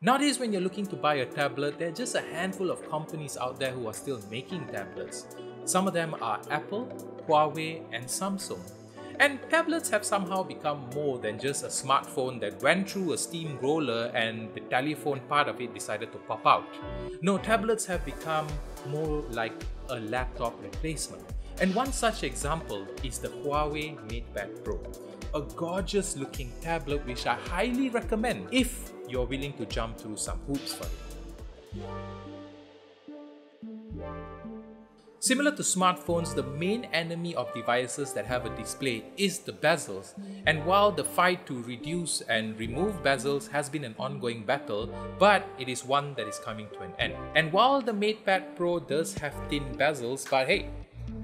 Nowadays, when you're looking to buy a tablet, there are just a handful of companies out there who are still making tablets. Some of them are Apple, Huawei, and Samsung. And tablets have somehow become more than just a smartphone that went through a steamroller and the telephone part of it decided to pop out. No, tablets have become more like a laptop replacement. And one such example is the HUAWEI MatePad Pro, a gorgeous looking tablet which I highly recommend if you're willing to jump through some hoops for it. Similar to smartphones, the main enemy of devices that have a display is the bezels. And while the fight to reduce and remove bezels has been an ongoing battle, but it is one that is coming to an end. And while the MatePad Pro does have thin bezels, but hey,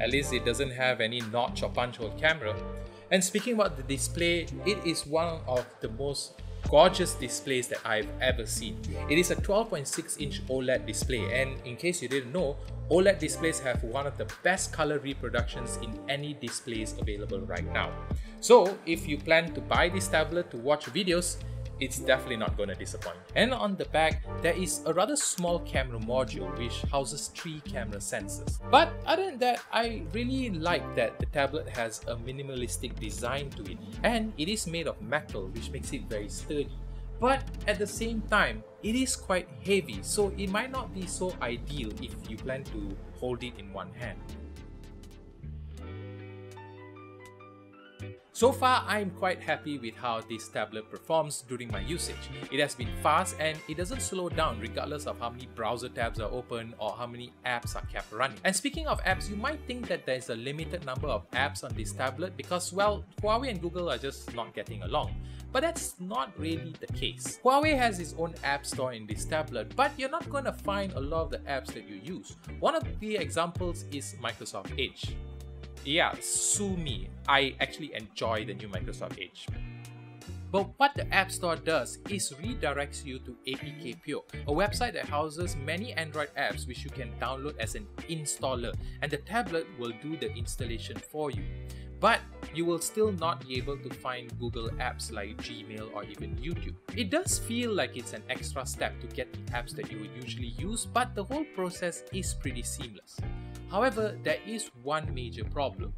at least it doesn't have any notch or punch hole camera. And speaking about the display, it is one of the most gorgeous displays that I've ever seen. It is a 12.6-inch OLED display, and in case you didn't know, OLED displays have one of the best color reproductions in any displays available right now. So if you plan to buy this tablet to watch videos, it's definitely not going to disappoint. And on the back, there is a rather small camera module which houses 3 camera sensors. But other than that, I really like that the tablet has a minimalistic design to it, and it is made of metal, which makes it very sturdy. But at the same time, it is quite heavy, so it might not be so ideal if you plan to hold it in one hand. So far, I'm quite happy with how this tablet performs during my usage. It has been fast and it doesn't slow down regardless of how many browser tabs are open or how many apps are kept running. And speaking of apps, you might think that there's a limited number of apps on this tablet because, well, Huawei and Google are just not getting along. But that's not really the case. Huawei has its own app store in this tablet, but you're not going to find a lot of the apps that you use. One of the examples is Microsoft Edge. Yeah, sue me, I actually enjoy the new Microsoft Edge. But what the App Store does is redirects you to APK Pure, a website that houses many Android apps which you can download as an installer, and the tablet will do the installation for you. But you will still not be able to find Google apps like Gmail or even YouTube. It does feel like it's an extra step to get the apps that you would usually use, but the whole process is pretty seamless. However, there is one major problem.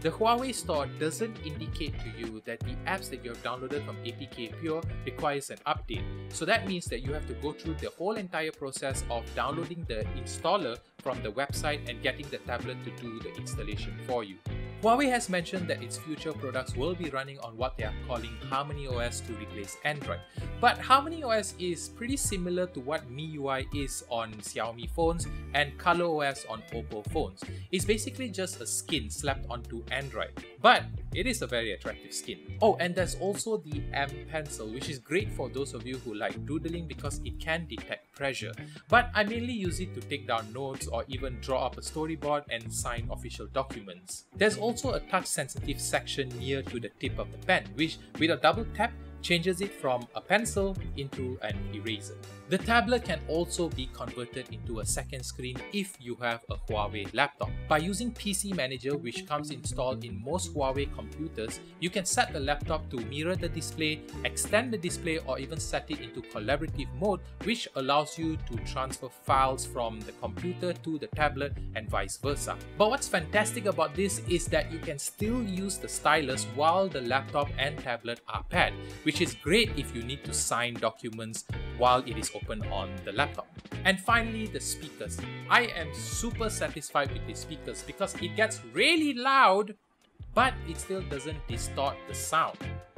The Huawei store doesn't indicate to you that the apps that you have downloaded from APK Pure requires an update. So that means that you have to go through the whole entire process of downloading the installer from the website and getting the tablet to do the installation for you. Huawei has mentioned that its future products will be running on what they are calling HarmonyOS to replace Android. But HarmonyOS is pretty similar to what MIUI is on Xiaomi phones and ColorOS on Oppo phones. It's basically just a skin slapped onto Android, but it is a very attractive skin. Oh, and there's also the M Pencil, which is great for those of you who like doodling because it can detect pressure. But I mainly use it to take down notes or even draw up a storyboard and sign official documents. There's also a touch-sensitive section near to the tip of the pen, which with a double tap changes it from a pencil into an eraser. The tablet can also be converted into a second screen if you have a Huawei laptop. By using PC Manager, which comes installed in most Huawei computers, you can set the laptop to mirror the display, extend the display, or even set it into collaborative mode, which allows you to transfer files from the computer to the tablet and vice versa. But what's fantastic about this is that you can still use the stylus while the laptop and tablet are paired, which is great if you need to sign documents while it is open on the laptop. And finally, the speakers. I am super satisfied with the speakers because it gets really loud, but it still doesn't distort the sound,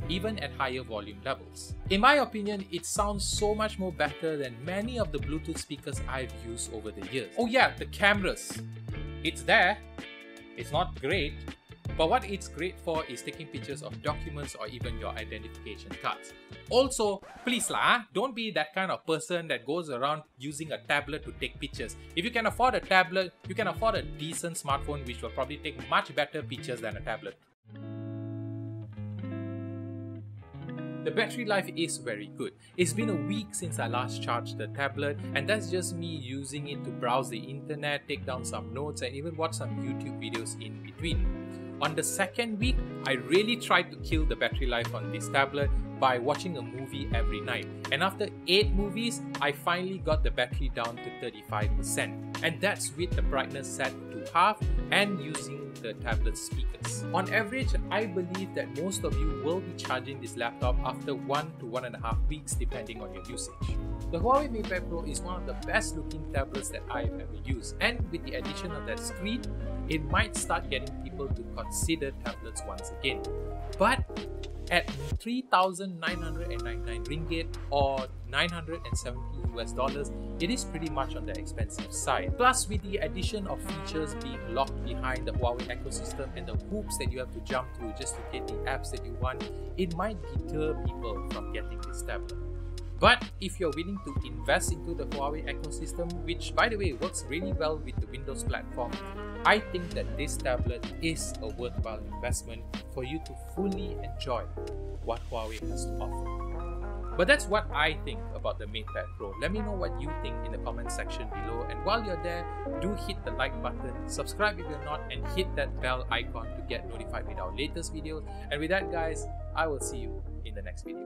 even at higher volume levels. In my opinion, it sounds so much more better than many of the Bluetooth speakers I've used over the years. Oh yeah, the cameras. It's there. It's not great. But what it's great for is taking pictures of documents or even your identification cards. Also, please don't be that kind of person that goes around using a tablet to take pictures. If you can afford a tablet, you can afford a decent smartphone which will probably take much better pictures than a tablet. The battery life is very good. It's been a week since I last charged the tablet, and that's just me using it to browse the internet, take down some notes, and even watch some YouTube videos in between. On the second week, I really tried to kill the battery life on this tablet, by watching a movie every night. And after 8 movies, I finally got the battery down to 35%. And that's with the brightness set to half and using the tablet speakers. On average, I believe that most of you will be charging this laptop after 1 to 1.5 weeks depending on your usage. The HUAWEI MatePad Pro is one of the best looking tablets that I've ever used, and with the addition of that screen, it might start getting people to consider tablets once again. But at 3,999 ringgit or $970 US, it is pretty much on the expensive side. Plus, with the addition of features being locked behind the HUAWEI ecosystem and the hoops that you have to jump through just to get the apps that you want, it might deter people from getting this tablet. But if you're willing to invest into the HUAWEI ecosystem, which by the way works really well with the Windows platform, I think that this tablet is a worthwhile investment for you to fully enjoy what HUAWEI has to offer. But that's what I think about the MatePad Pro. Let me know what you think in the comment section below, and while you're there, do hit the like button, subscribe if you're not, and hit that bell icon to get notified with our latest videos. And with that guys, I will see you in the next video.